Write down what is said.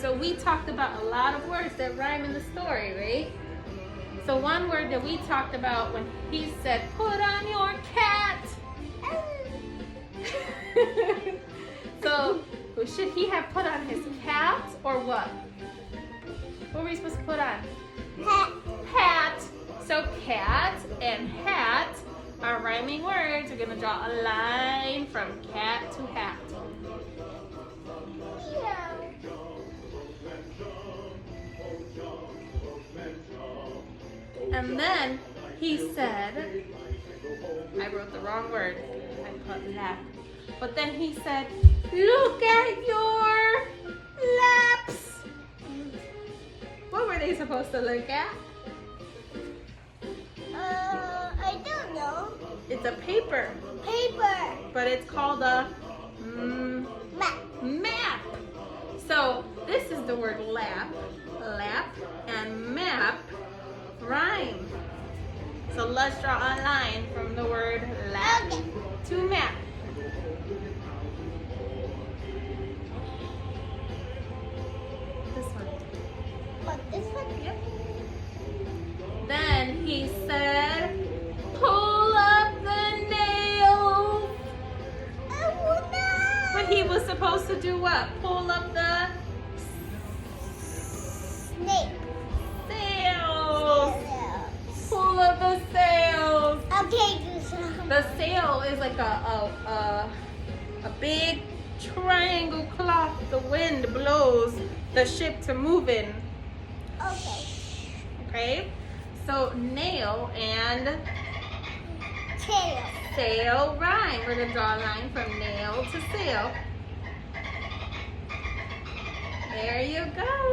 So we talked about a lot of words that rhyme in the story, right? So one word that we talked about when he said, put on your cat. So should he have put on his cat or what? What were you supposed to put on? Hat. Hat. So cat and hat are rhyming words. We're going to draw a line from cat to hat. And then he said, I wrote the wrong word. I put lap. But then he said, look at your laps. What were they supposed to look at? I don't know. It's a paper. Paper. But it's called a Map. map. So this is the word lap. Lap and map rhyme. So let's draw a line from the word lap to map. This one. What, this one? Yep. Then he said, pull up the nails. Oh no! But he was supposed to do what? Pull up the Snake. sails. Pull up the sails. Okay, do some. The sail is like a big triangle cloth the wind blows the ship to move in. Okay. Okay? So nail and Tail. sail rhyme. We're gonna draw a line from nail to sail. There you go.